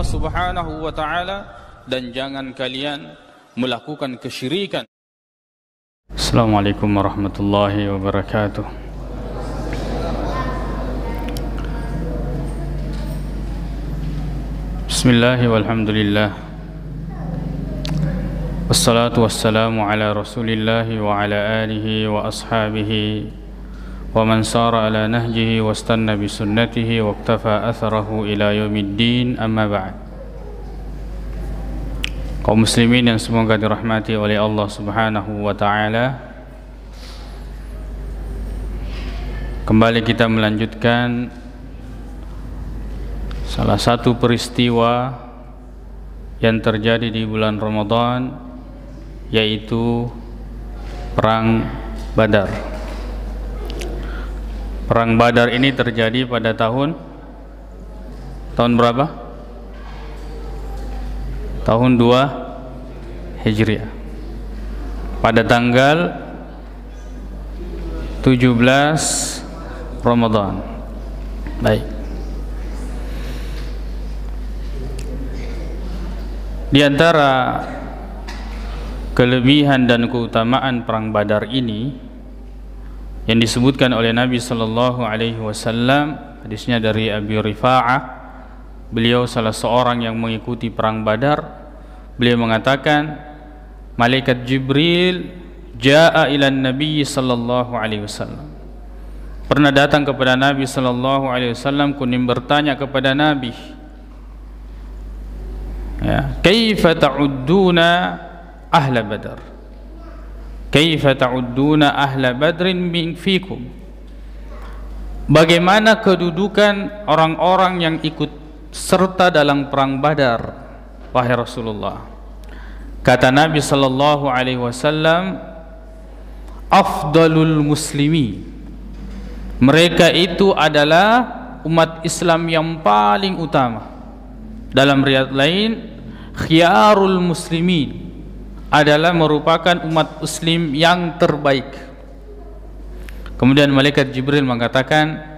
Allah Subhanahu wa taala dan jangan kalian melakukan kesyirikan. Assalamualaikum warahmatullahi wabarakatuh. Bismillahi walhamdulillah. Wassalatu wassalamu ala rasulillahi wa ala alihi wa ashabihi wa man sara ala nahjihi wastanna bi sunnatihi wa iktafa atharahu ila yaumiddin, amma ba'd. Kaum muslimin yang semoga dirahmati oleh Allah Subhanahu wa taala, kembali kita melanjutkan salah satu peristiwa yang terjadi di bulan Ramadan, yaitu Perang Badar. Perang Badar ini terjadi pada tahun berapa? Tahun 2 Hijriah. Pada tanggal 17 Ramadan. Baik. Di antara kelebihan dan keutamaan Perang Badar ini yang disebutkan oleh Nabi sallallahu alaihi wasallam, hadisnya dari Abi Rifa'ah, beliau salah seorang yang mengikuti Perang Badar. Beliau mengatakan, malaikat Jibril jaa ila Nabi sallallahu alaihi wasallam, pernah datang kepada Nabi sallallahu alaihi wasallam, kemudian bertanya kepada Nabi, ya, kaifa ta'udduna ahla Badar, kaifa ta'udduna ahla badrin fikum, bagaimana kedudukan orang-orang yang ikut serta dalam Perang Badar, wahai Rasulullah? Kata Nabi sallallahu alaihi wasallam, afdalul muslimi, mereka itu adalah umat Islam yang paling utama. Dalam riwayat lain, khiyarul muslimin, adalah merupakan umat muslim yang terbaik. Kemudian malaikat Jibril mengatakan,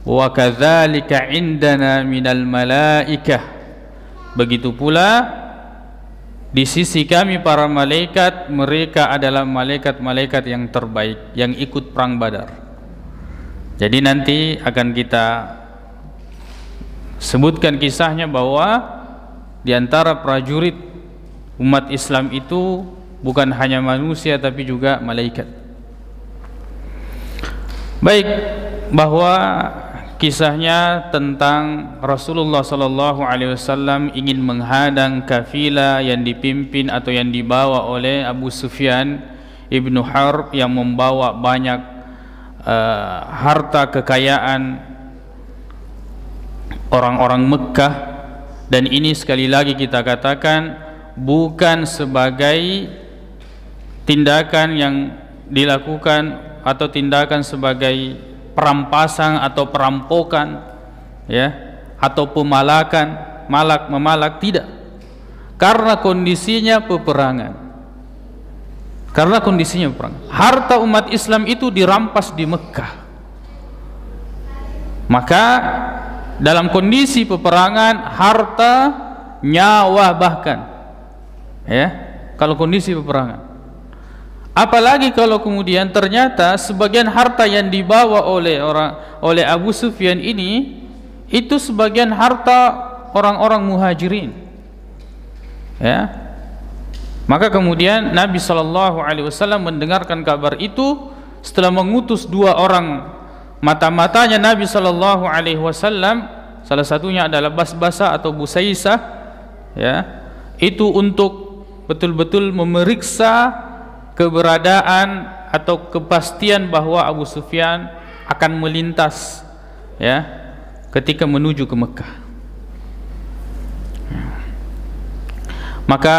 wa kadzalika indana minal malaikah, begitu pula di sisi kami para malaikat, mereka adalah malaikat-malaikat yang terbaik yang ikut Perang Badar. Jadi nanti akan kita sebutkan kisahnya bahwa di antara prajurit umat Islam itu bukan hanya manusia tapi juga malaikat. Baik, bahwa kisahnya tentang Rasulullah sallallahu alaihi wasallam ingin menghadang kafilah yang dipimpin atau yang dibawa oleh Abu Sufyan ibnu Harb yang membawa banyak harta kekayaan orang-orang Mekkah, dan ini sekali lagi kita katakan bukan sebagai tindakan yang dilakukan atau tindakan sebagai perampasan atau perampokan, ya, atau pemalakan, memalak, tidak. Karena kondisinya peperangan. Karena kondisinya peperangan. Harta umat Islam itu dirampas di Mekkah. Maka dalam kondisi peperangan, harta, nyawa bahkan, ya, kalau kondisi peperangan. Apalagi kalau kemudian ternyata sebagian harta yang dibawa oleh Abu Sufyan ini itu sebagian harta orang-orang muhajirin, ya. Maka kemudian Nabi sallallahu alaihi wasallam mendengarkan kabar itu setelah mengutus dua orang mata-matanya Nabi sallallahu alaihi wasallam, salah satunya adalah Basbasa atau Busaisah, ya, itu untuk betul-betul memeriksa keberadaan atau kepastian bahwa Abu Sufyan akan melintas, ya, ketika menuju ke Mekah. Maka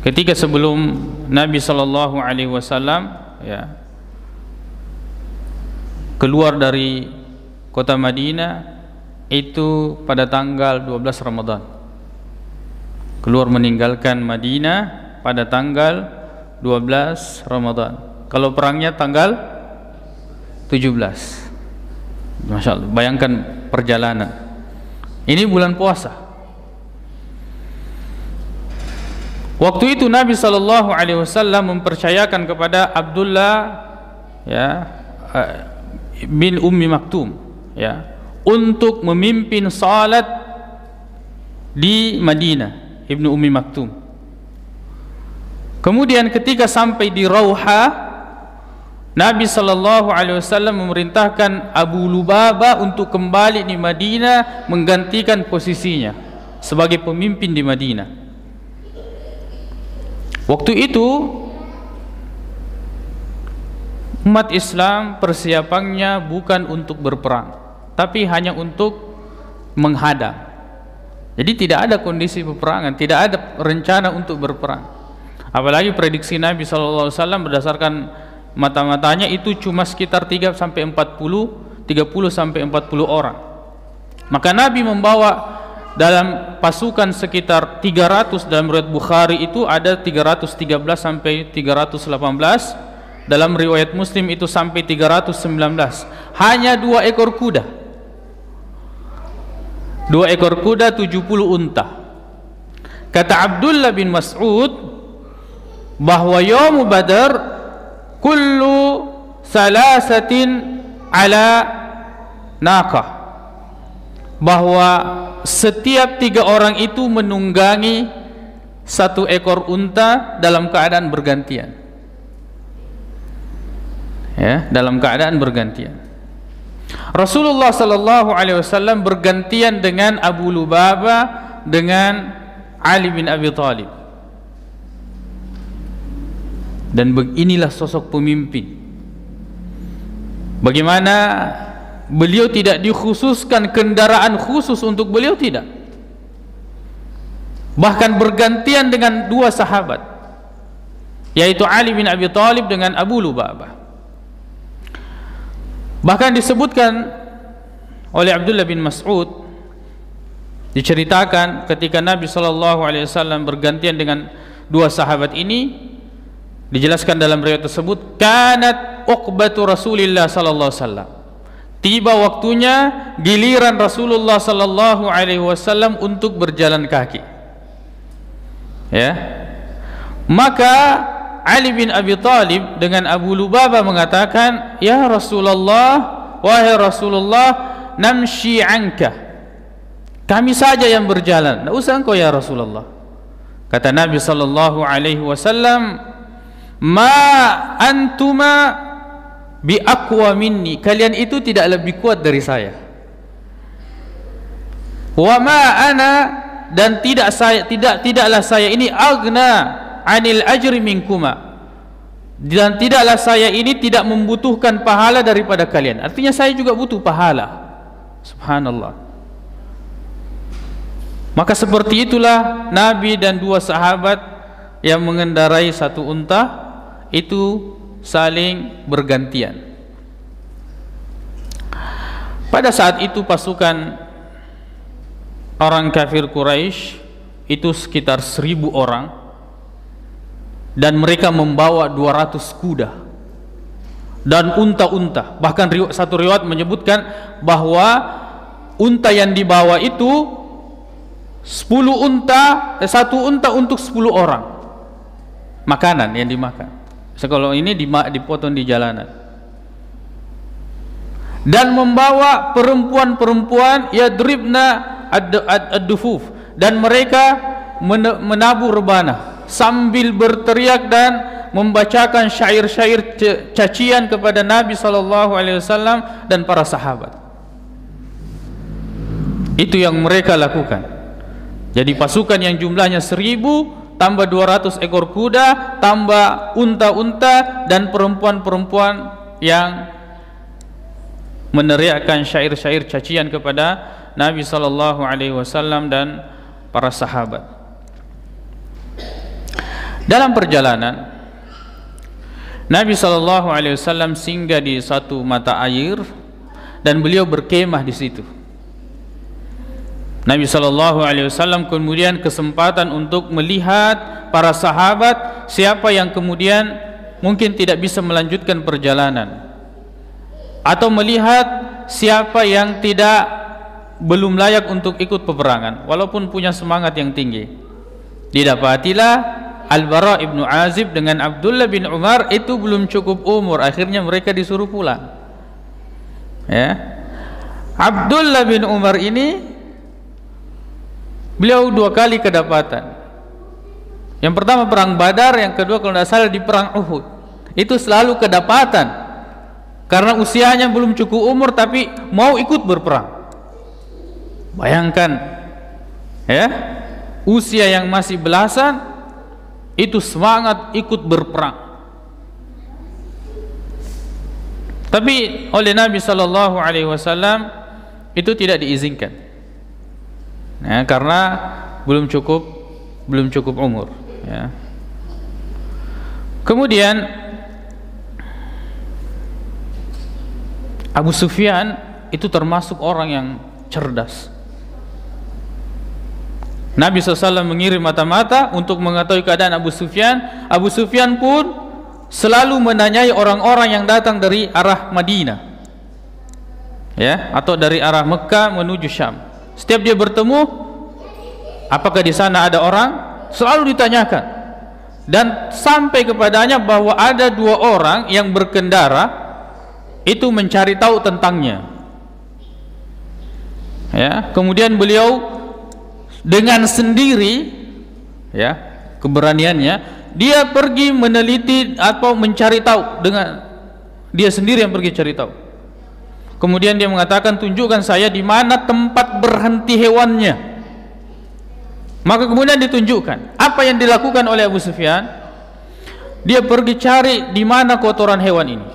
ketika sebelum Nabi sallallahu alaihi wasallam, ya, keluar dari kota Madinah itu pada tanggal 12 Ramadan. Keluar meninggalkan Madinah pada tanggal 12 Ramadan. Kalau perangnya tanggal 17. Masya Allah, bayangkan perjalanan. Ini bulan puasa. Waktu itu Nabi SAW mempercayakan kepada Abdullah bin Ummi Maktum untuk memimpin salat di Madinah, Ibnu Ummi Maktum. Kemudian ketika sampai di Rauha, Nabi SAW memerintahkan Abu Lubabah untuk kembali di Madinah menggantikan posisinya sebagai pemimpin di Madinah. Waktu itu umat Islam persiapannya bukan untuk berperang, tapi hanya untuk menghadang. Jadi tidak ada kondisi peperangan, tidak ada rencana untuk berperang. Apalagi prediksi Nabi SAW berdasarkan mata-matanya itu cuma sekitar 30 sampai 40 orang. Maka Nabi membawa dalam pasukan sekitar 300, dalam riwayat Bukhari itu ada 313 sampai 318, dalam riwayat Muslim itu sampai 319. Hanya 2 ekor kuda. 2 ekor kuda, 70 unta. Kata Abdullah bin Mas'ud bahwa Yaum Badar kullu salasatin ala naqah, bahwa setiap 3 orang itu menunggangi 1 ekor unta dalam keadaan bergantian, dalam keadaan bergantian. Rasulullah SAW bergantian dengan Abu Lubabah dengan Ali bin Abi Thalib. Dan inilah sosok pemimpin. Bagaimana beliau tidak dikhususkan kendaraan khusus untuk beliau, tidak. Bahkan bergantian dengan 2 sahabat, yaitu Ali bin Abi Thalib dengan Abu Lubabah. Bahkan disebutkan oleh Abdullah bin Mas'ud, diceritakan ketika Nabi SAW bergantian dengan 2 sahabat ini, dijelaskan dalam riwayat tersebut, kanat uqbatu Rasulillah sallallahu alaihi wasallam. Tiba waktunya giliran Rasulullah sallallahu alaihi wasallam untuk berjalan kaki. Maka Ali bin Abi Thalib dengan Abu Lubabah mengatakan, "Ya Rasulullah, wahai Rasulullah, namshi anka." Kami saja yang berjalan, tidak usah engkau ya Rasulullah. Kata Nabi sallallahu alaihi wasallam, ma antuma bi aqwa minni, kalian itu tidak lebih kuat dari saya. Wa ma ana, dan tidaklah saya ini aghna anil ajri minkuma, dan tidaklah saya ini tidak membutuhkan pahala daripada kalian. Artinya saya juga butuh pahala. Subhanallah. Maka seperti itulah Nabi dan 2 sahabat yang mengendarai 1 unta itu saling bergantian. Pada saat itu pasukan orang kafir Quraisy itu sekitar 1000 orang, dan mereka membawa 200 kuda dan unta-unta. Bahkan satu riwayat menyebutkan bahwa unta yang dibawa itu 1 unta untuk 10 orang makanan yang dimakan. Kalau ini dipotong di jalanan, dan membawa perempuan-perempuan yadribna ad-dufuf, dan mereka menabur rebana sambil berteriak dan membacakan syair-syair cacian kepada Nabi SAW dan para sahabat. Itu yang mereka lakukan. Jadi pasukan yang jumlahnya 1000 tambah 200 ekor kuda, tambah unta-unta, dan perempuan-perempuan yang meneriakkan syair-syair cacian kepada Nabi SAW dan para sahabat. Dalam perjalanan, Nabi SAW singgah di satu mata air dan beliau berkemah di situ. Nabi SAW kemudian kesempatan untuk melihat para sahabat, siapa yang kemudian mungkin tidak bisa melanjutkan perjalanan, atau melihat siapa yang belum layak untuk ikut peperangan walaupun punya semangat yang tinggi. Didapatilah Al-Bara ibnu Azib dengan Abdullah bin Umar itu belum cukup umur, akhirnya mereka disuruh pulang. Ya, Abdullah bin Umar ini beliau 2 kali kedapatan. Yang pertama perang Badar, yang kedua kalau tidak salah di perang Uhud. Itu selalu kedapatan karena usianya belum cukup umur tapi mau ikut berperang. Bayangkan ya, usia yang masih belasan itu semangat ikut berperang. Tapi oleh Nabi SAW itu tidak diizinkan, ya, karena belum cukup umur. Ya. Kemudian Abu Sufyan itu termasuk orang yang cerdas. Nabi SAW mengirim mata-mata untuk mengetahui keadaan Abu Sufyan. Abu Sufyan pun selalu menanyai orang-orang yang datang dari arah Madinah, ya, atau dari arah Mekah menuju Syam. Setiap dia bertemu, apakah di sana ada orang, selalu ditanyakan, dan sampai kepadanya bahwa ada 2 orang yang berkendara itu mencari tahu tentangnya. Ya, kemudian beliau dengan sendiri, ya, keberaniannya, dia pergi meneliti atau mencari tahu, dengan dia sendiri yang pergi cari tahu. Kemudian dia mengatakan, tunjukkan saya di mana tempat berhenti hewannya. Maka kemudian ditunjukkan. Apa yang dilakukan oleh Abu Sufyan? Dia pergi cari di mana kotoran hewan ini.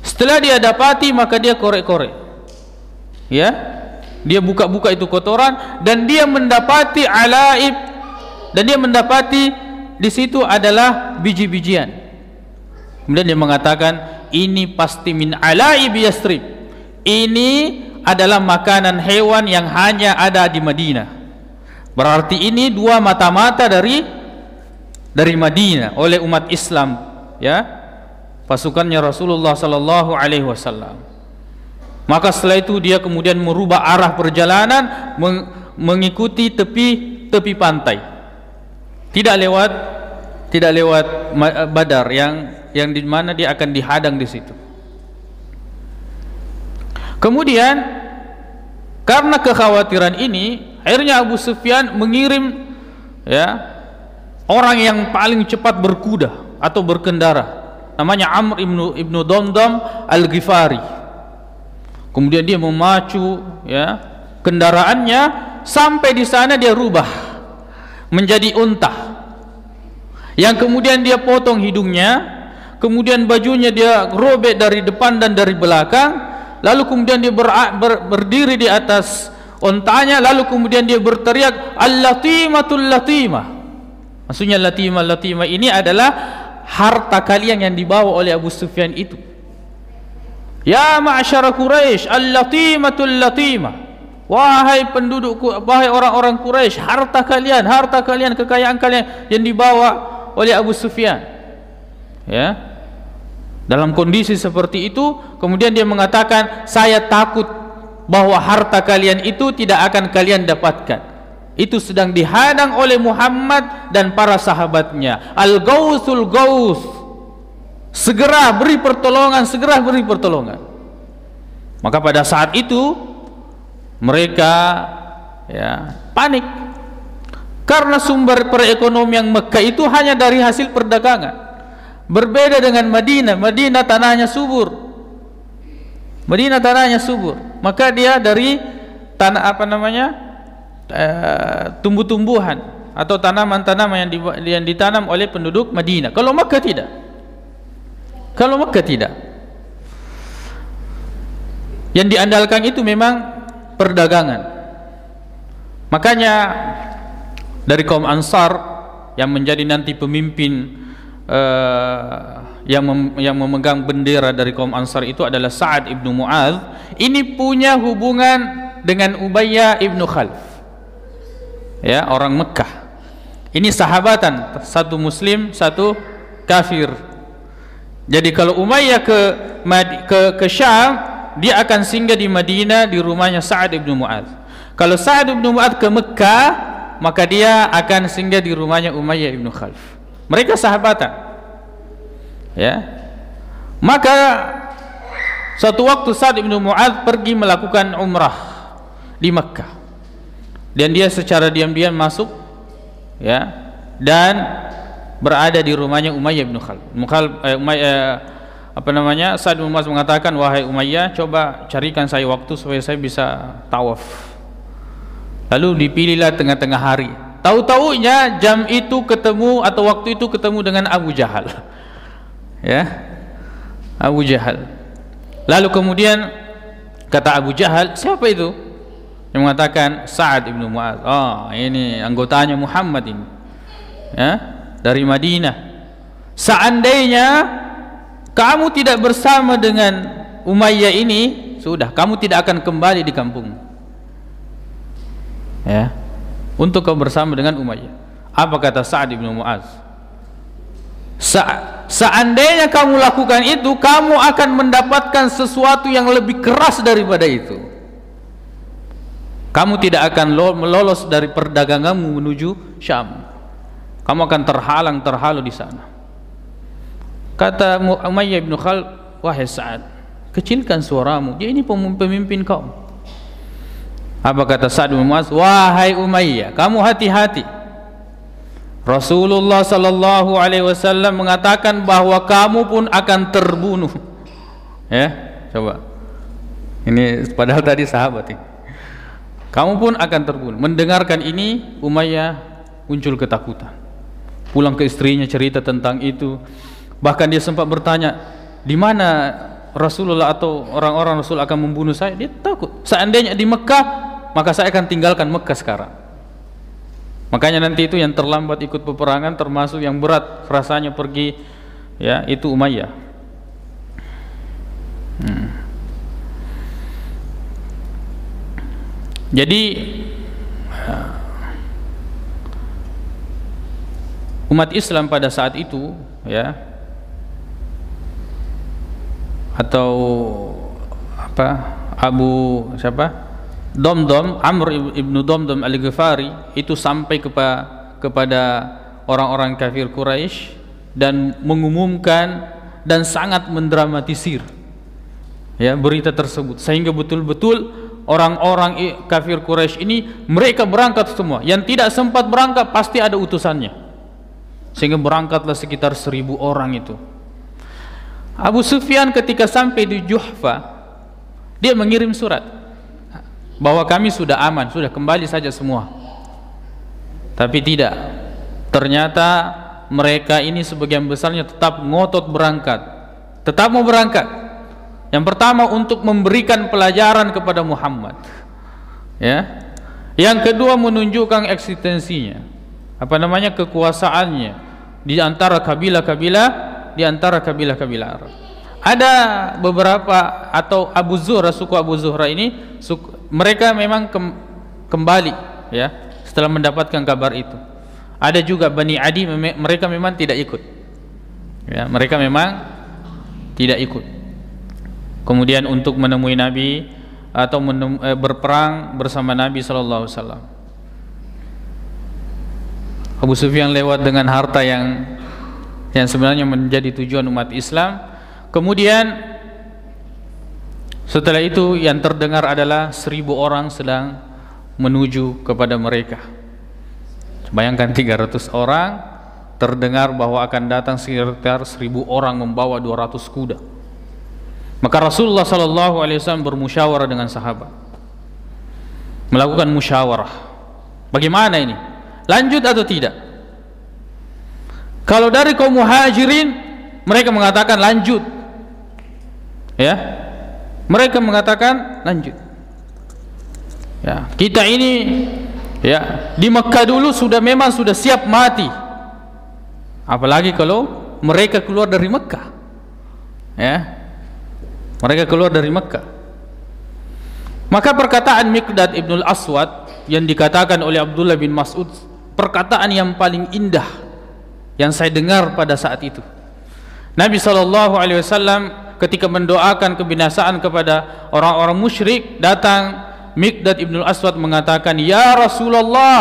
Setelah dia dapati, maka dia korek-korek, ya, dia buka-buka itu kotoran, dan dia mendapati alaib, dan dia mendapati di situ adalah biji-bijian. Kemudian dia mengatakan, ini pasti min alaib Yastrib, ini adalah makanan hewan yang hanya ada di Madinah. Berarti ini 2 mata-mata dari Madinah oleh umat Islam, ya, pasukannya Rasulullah sallallahu alaihi wasallam. Maka setelah itu dia kemudian merubah arah perjalanan, mengikuti tepi pantai. Tidak lewat Badar yang di mana dia akan dihadang di situ. Kemudian karena kekhawatiran ini, akhirnya Abu Sufyan mengirim, ya, orang yang paling cepat berkuda atau berkendara, namanya Amr ibnu Damdam Al-Ghifari. Kemudian dia memacu, ya, kendaraannya sampai di sana dia rubah menjadi unta, yang kemudian dia potong hidungnya, kemudian bajunya dia robek dari depan dan dari belakang, lalu kemudian dia berdiri di atas untanya, lalu kemudian dia berteriak al-latimatul latimah. Maksudnya latimah ini adalah harta kalian yang dibawa oleh Abu Sufyan itu. Ya ma'asyara Quraisy, al-latimatul latimah. Wahai penduduk, wahai orang-orang Quraisy, harta kalian, kekayaan kalian yang dibawa oleh Abu Sufyan. Ya. Dalam kondisi seperti itu, kemudian dia mengatakan, saya takut bahwa harta kalian itu tidak akan kalian dapatkan. Itu sedang dihadang oleh Muhammad dan para sahabatnya. Al-Gausul Gaus, segera beri pertolongan, segera beri pertolongan. Maka pada saat itu mereka, ya, panik karena sumber perekonomian Mekah itu hanya dari hasil perdagangan. Berbeda dengan Madinah tanahnya subur. Maka dia dari tanah tumbuh-tumbuhan atau tanaman-tanaman yang ditanam oleh penduduk Madinah. Kalau Mekah tidak. Yang diandalkan itu memang perdagangan. Makanya dari kaum Ansar yang menjadi nanti pemimpin, yang memegang bendera dari kaum Ansar itu adalah Sa'ad ibnu Mu'adz. Ini punya hubungan dengan Ubayyah ibnu Khalaf, ya, orang Mekah. Ini sahabatan, satu muslim, satu kafir. Jadi kalau Umayyah ke Syam, dia akan singgah di Madinah di rumahnya Sa'ad ibn Mu'adz. Kalau Sa'ad ibn Mu'adz ke Mekah, maka dia akan singgah di rumahnya Umayyah ibn Khalaf. Mereka sahabatan. Ya. Maka suatu waktu Sa'ad ibn Mu'adz pergi melakukan umrah di Mekah. Dan dia secara diam-diam masuk, ya, dan berada di rumahnya Umayyah bin Khalaf. Sa'ad bin Mu'adz mengatakan, wahai Umayyah, coba carikan saya waktu supaya saya bisa tawaf. Lalu dipilihlah tengah-tengah hari. Tahu-taunya jam itu ketemu atau waktu itu ketemu dengan Abu Jahal. Ya, Abu Jahal. Lalu kemudian kata Abu Jahal, siapa itu? Yang mengatakan Sa'ad bin Mu'adz. Oh, ini anggotanya Muhammad ini. Ya, dari Madinah. Seandainya kamu tidak bersama dengan Umayyah ini, sudah, kamu tidak akan kembali di kampung. Ya, untuk kau bersama dengan Umayyah. Apa kata Sa'ad bin Mu'adz? Seandainya kamu lakukan itu, kamu akan mendapatkan sesuatu yang lebih keras daripada itu. Kamu tidak akan lolos dari perdaganganmu menuju Syam. Kamu akan terhalang di sana. Kata Umayyah bin Khalaf, wahai Sa'ad, kecilkan suaramu, dia ini pemimpin kaum. Apa kata Sa'ad bin Mu'adz? Wahai Umayyah, kamu hati-hati. Rasulullah sallallahu alaihi wasallam mengatakan bahwa kamu pun akan terbunuh. Ya, coba. Ini padahal tadi sahabat ini. Kamu pun akan terbunuh. Mendengarkan ini, Umayyah muncul ketakutan. Pulang ke istrinya cerita tentang itu. Bahkan dia sempat bertanya, di mana Rasulullah atau orang-orang Rasul akan membunuh saya? Dia takut. Seandainya di Mekah, maka saya akan tinggalkan Mekah sekarang. Makanya nanti itu yang terlambat ikut peperangan, termasuk yang berat rasanya pergi, ya, itu Umayyah. Jadi umat Islam pada saat itu, ya, atau Amr ibnu Domdom al-Ghifari itu sampai kepada orang-orang kafir Quraisy dan mengumumkan dan sangat mendramatisir, ya, berita tersebut, sehingga betul-betul orang-orang kafir Quraisy ini mereka berangkat semua. Yang tidak sempat berangkat pasti ada utusannya, sehingga berangkatlah sekitar 1000 orang itu. Abu Sufyan ketika sampai di Juhfa, dia mengirim surat bahwa kami sudah aman, sudah kembali saja semua. Tapi tidak, ternyata mereka ini sebagian besarnya tetap ngotot berangkat, tetap mau berangkat. Yang pertama untuk memberikan pelajaran kepada Muhammad, ya. Yang kedua menunjukkan eksistensinya, kekuasaannya di antara kabilah-kabilah, di antara kabilah-kabilah Arab. Ada beberapa atau Abu Zuhra, suku Abu Zuhra ini, mereka memang kembali, ya, setelah mendapatkan kabar itu. Ada juga Bani Adi, mereka memang tidak ikut, ya, mereka memang tidak ikut. Kemudian untuk menemui Nabi atau berperang bersama Nabi sallallahu alaihi wasallam. Abu Sufyan lewat dengan harta yang sebenarnya menjadi tujuan umat Islam. Kemudian setelah itu yang terdengar adalah 1000 orang sedang menuju kepada mereka. Bayangkan 300 orang, terdengar bahwa akan datang sekitar 1000 orang membawa 200 kuda. Maka Rasulullah sallallahu alaihi wasallam bermusyawarah dengan sahabat, melakukan musyawarah. Bagaimana ini? Lanjut atau tidak? Kalau dari kaum Muhajirin, mereka mengatakan lanjut, ya, mereka mengatakan lanjut. Ya, kita ini, ya, di Mekah dulu memang sudah siap mati, apalagi kalau mereka keluar dari Mekah, ya, mereka keluar dari Mekah. Maka perkataan Miqdad ibn al-Aswad yang dikatakan oleh Abdullah bin Mas'ud, perkataan yang paling indah yang saya dengar pada saat itu. Nabi SAW ketika mendoakan kebinasaan kepada orang-orang musyrik, datang Miqdad ibn al-Aswad mengatakan, "Ya Rasulullah,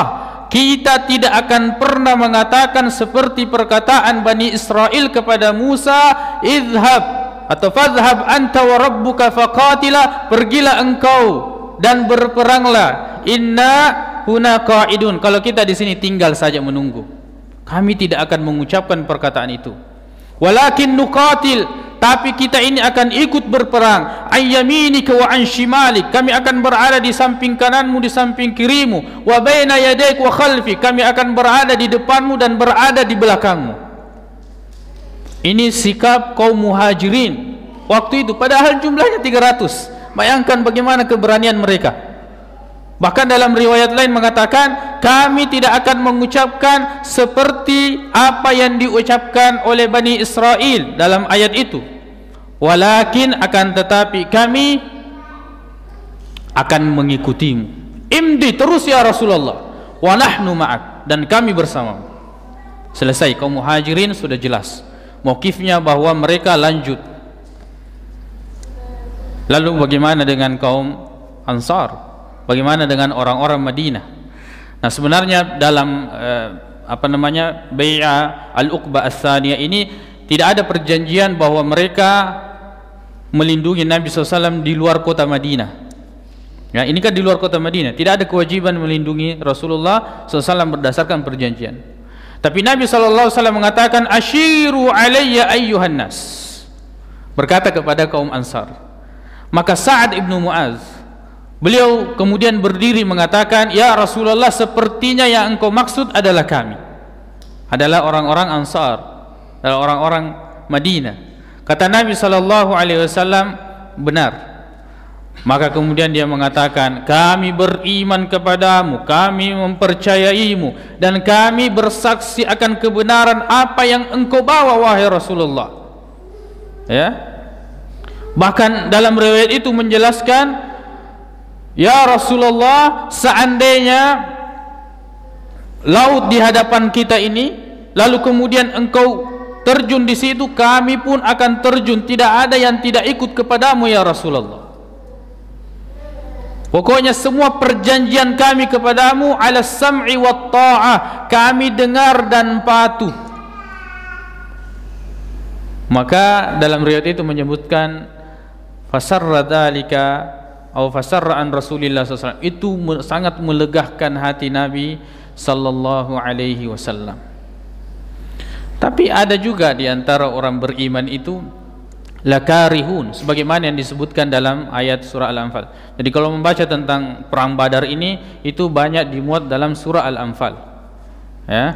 kita tidak akan pernah mengatakan seperti perkataan Bani Israel kepada Musa, idhab atau fadhhab anta wa rabbuka faqatila, pergilah engkau dan berperanglah, inna huna qa'idun, kalau kita di sini tinggal saja menunggu, kami tidak akan mengucapkan perkataan itu. Walakin nuqatil, tapi kita ini akan ikut berperang, ayyaminika wa an shimalik, kami akan berada di samping kananmu, di samping kirimu, wa baina yadaik wa khalfi, kami akan berada di depanmu dan berada di belakangmu." Ini sikap kaum muhajirin waktu itu, padahal jumlahnya 300. Bayangkan bagaimana keberanian mereka. Bahkan dalam riwayat lain mengatakan, kami tidak akan mengucapkan seperti apa yang diucapkan oleh Bani Israel dalam ayat itu, walakin akan tetapi kami akan mengikutimu. Imdi, terus ya Rasulullah, wa nahnu ma'ak, dan kami bersamamu. Selesai, kaum muhajirin sudah jelas mauqifnya bahwa mereka lanjut. Lalu bagaimana dengan kaum Ansar? Bagaimana dengan orang-orang Madinah? Nah, sebenarnya dalam Bai'ah Al-Uqbah Ats-Tsaniyah ini tidak ada perjanjian bahwa mereka melindungi Nabi SAW di luar kota Madinah. Ya, ini kan di luar kota Madinah, tidak ada kewajiban melindungi Rasulullah SAW berdasarkan perjanjian. Tapi Nabi SAW mengatakan, "Ashiru alayya ayyuhan nas", berkata kepada kaum Ansar. Maka Sa'ad ibnu Mu'az, beliau kemudian berdiri mengatakan, "Ya Rasulullah, sepertinya yang engkau maksud adalah kami, adalah orang-orang Ansar, adalah orang-orang Madinah." Kata Nabi SAW, "Benar." Maka kemudian dia mengatakan, "Kami beriman kepadamu, kami mempercayaimu, dan kami bersaksi akan kebenaran apa yang engkau bawa, wahai Rasulullah." Ya. Bahkan dalam riwayat itu menjelaskan, "Ya Rasulullah, seandainya laut di hadapan kita ini, lalu kemudian engkau terjun di situ, kami pun akan terjun. Tidak ada yang tidak ikut kepadamu ya Rasulullah. Pokoknya semua perjanjian kami kepadamu ala sam'i wa ta'ah, kami dengar dan patuh." Maka dalam riwayat itu menyebutkan, fasarra dzalika atau fasarra an Rasulillah SAW, itu sangat melegahkan hati Nabi sallallahu alaihi wasallam. Tapi ada juga di antara orang beriman itu lakarihun, sebagaimana yang disebutkan dalam ayat surah Al-Anfal. Jadi kalau membaca tentang perang Badar ini, itu banyak dimuat dalam surah Al-Anfal. Ya.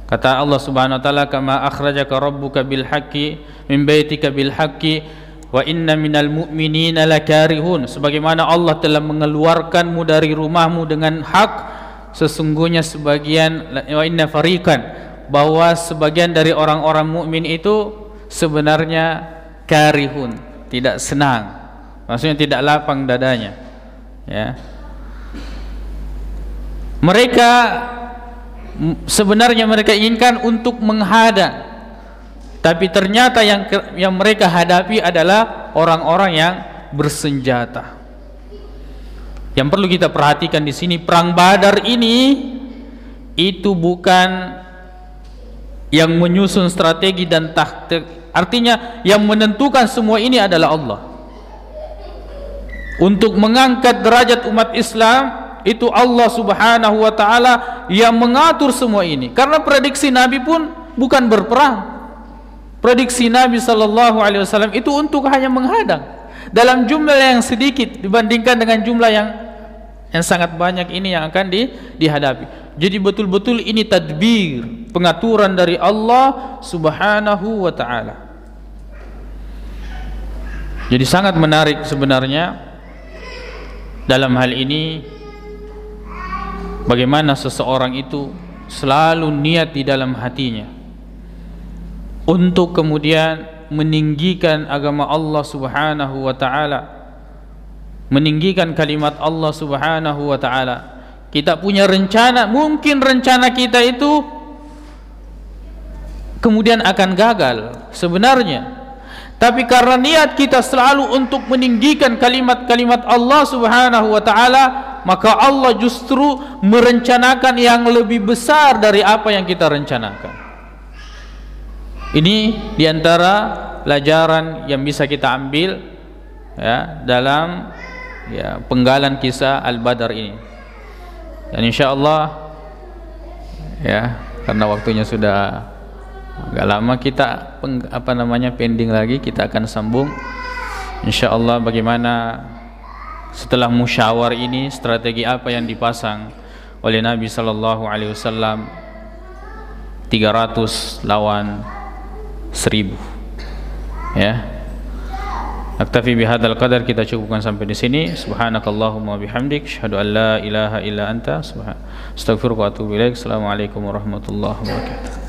Kata Allah Subhanahu wa taala, "Kama akhrajaka rabbuka bil haqqi min baitika bil haqqi wa inna minal mu'minina lakarihun", sebagaimana Allah telah mengeluarkanmu dari rumahmu dengan hak, sesungguhnya sebagian, wa inna fariqan, bahwa sebagian dari orang-orang mukmin itu sebenarnya karihun, tidak senang, maksudnya tidak lapang dadanya. Ya. Mereka sebenarnya mereka inginkan untuk menghadang, tapi ternyata yang mereka hadapi adalah orang-orang yang bersenjata. Yang perlu kita perhatikan di sini, perang Badar ini itu bukan yang menyusun strategi dan taktik. Artinya yang menentukan semua ini adalah Allah. Untuk mengangkat derajat umat Islam, itu Allah Subhanahu wa taala yang mengatur semua ini. Karena prediksi Nabi pun bukan berperang. Prediksi Nabi sallallahu alaihi wasallam itu untuk hanya menghadang dalam jumlah yang sedikit dibandingkan dengan jumlah yang sangat banyak ini yang akan dihadapi. Jadi betul-betul ini tadbir, pengaturan dari Allah Subhanahu wa taala. Jadi sangat menarik sebenarnya dalam hal ini, bagaimana seseorang itu selalu niat di dalam hatinya untuk kemudian meninggikan agama Allah Subhanahu wa taala, meninggikan kalimat Allah Subhanahu wa taala. Kita punya rencana, mungkin rencana kita itu kemudian akan gagal sebenarnya, tapi karena niat kita selalu untuk meninggikan kalimat-kalimat Allah Subhanahu wa taala, maka Allah justru merencanakan yang lebih besar dari apa yang kita rencanakan. Ini diantara pelajaran yang bisa kita ambil ya dalam ya penggalan kisah Al-Badr ini. Dan insyaallah ya karena waktunya sudah agak lama, kita pending lagi, kita akan sambung insyaallah bagaimana setelah musyawar ini, strategi apa yang dipasang oleh Nabi sallallahu alaihi wasallam, 300 lawan 1000 ya. Naktafi bihadzal qadar, kita cukupkan sampai di sini. Subhanakallahumma bihamdik, asyhadu an la ilaha illa anta, astaghfiruka wa atubu ilaik. Assalamualaikum warahmatullahi wabarakatuh.